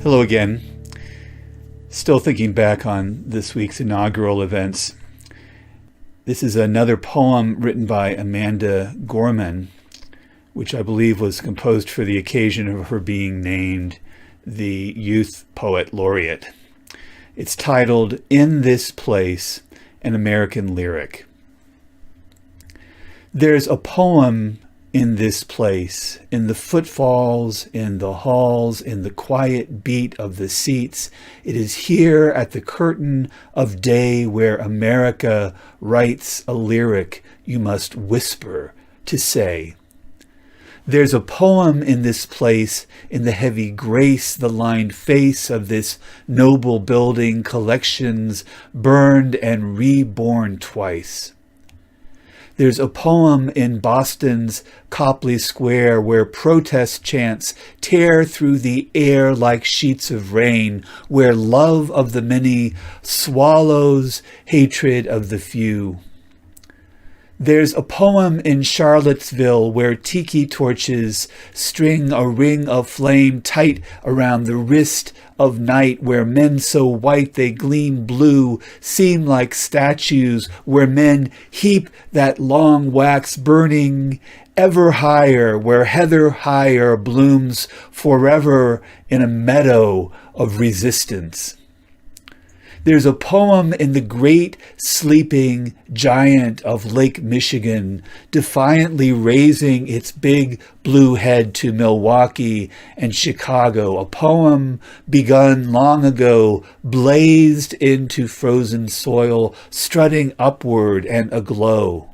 Hello again. Still thinking back on this week's inaugural events. This is another poem written by Amanda Gorman, which I believe was composed for the occasion of her being named the Youth Poet Laureate. It's titled, "In This Place, an American Lyric." There's a poem in this place, in the footfalls, in the halls, in the quiet beat of the seats. It is here at the curtain of day where America writes a lyric you must whisper to say. There's a poem in this place, in the heavy grace, the lined face of this noble building, collections burned and reborn twice. There's a poem in Boston's Copley Square where protest chants tear through the air like sheets of rain, where love of the many swallows hatred of the few. There's a poem in Charlottesville where tiki torches string a ring of flame tight around the wrist of night, where men so white they gleam blue seem like statues, where men heap that long wax burning ever higher, where heather higher blooms forever in a meadow of resistance. There's a poem in the great sleeping giant of Lake Michigan, defiantly raising its big blue head to Milwaukee and Chicago, a poem begun long ago, blazed into frozen soil, strutting upward and aglow.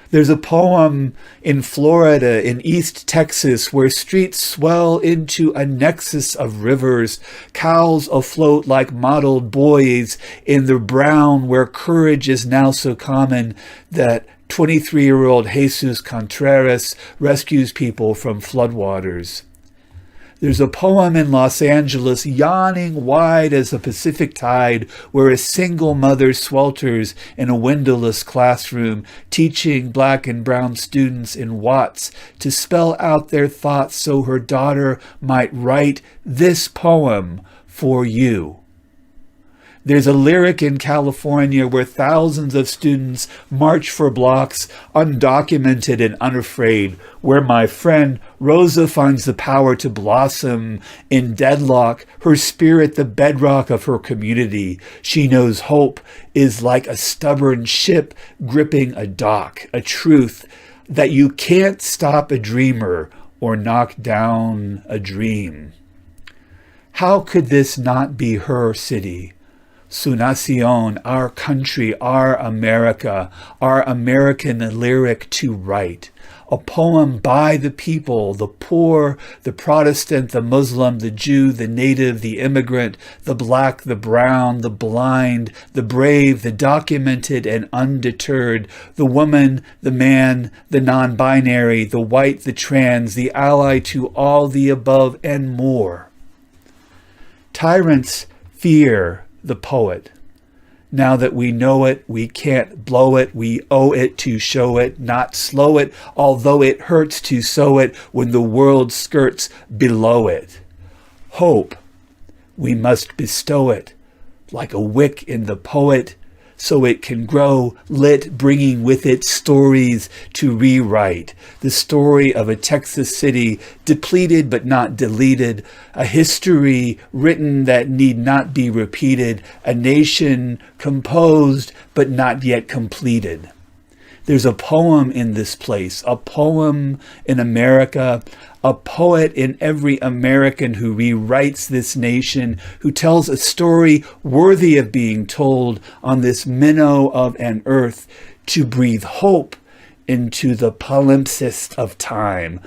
There's a poem in Florida, in East Texas, where streets swell into a nexus of rivers, cows afloat like mottled buoys in the brown, where courage is now so common that 23-year-old Jesus Contreras rescues people from floodwaters. There's a poem in Los Angeles, yawning wide as the Pacific tide, where a single mother swelters in a windowless classroom, teaching black and brown students in Watts to spell out their thoughts so her daughter might write this poem for you. There's a lyric in California where thousands of students march for blocks, undocumented and unafraid, where my friend Rosa finds the power to blossom in deadlock, her spirit the bedrock of her community. She knows hope is like a stubborn ship gripping a dock, a truth that you can't stop a dreamer or knock down a dream. How could this not be her city? Su nacion, our country, our America, our American lyric to write. A poem by the people, the poor, the Protestant, the Muslim, the Jew, the native, the immigrant, the black, the brown, the blind, the brave, the documented and undeterred, the woman, the man, the non-binary, the white, the trans, the ally to all the above and more. Tyrants fear the poet. Now that we know it, we can't blow it. We owe it to show it, not slow it, although it hurts to sow it when the world skirts below it. Hope, we must bestow it, like a wick in the poet, so it can grow lit, bringing with it stories to rewrite. The story of a Texas city depleted but not deleted, a history written that need not be repeated, a nation composed but not yet completed. There's a poem in this place, a poem in America, a poet in every American who rewrites this nation, who tells a story worthy of being told on this minnow of an earth, to breathe hope into the palimpsest of time.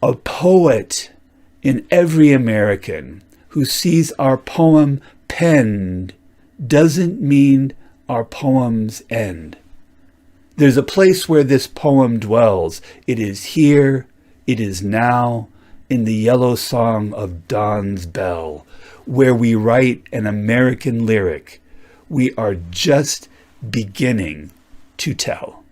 A poet in every American who sees our poem penned doesn't mean our poems end. There's a place where this poem dwells. It is here, it is now, in the yellow song of dawn's bell, where we write an American lyric we are just beginning to tell.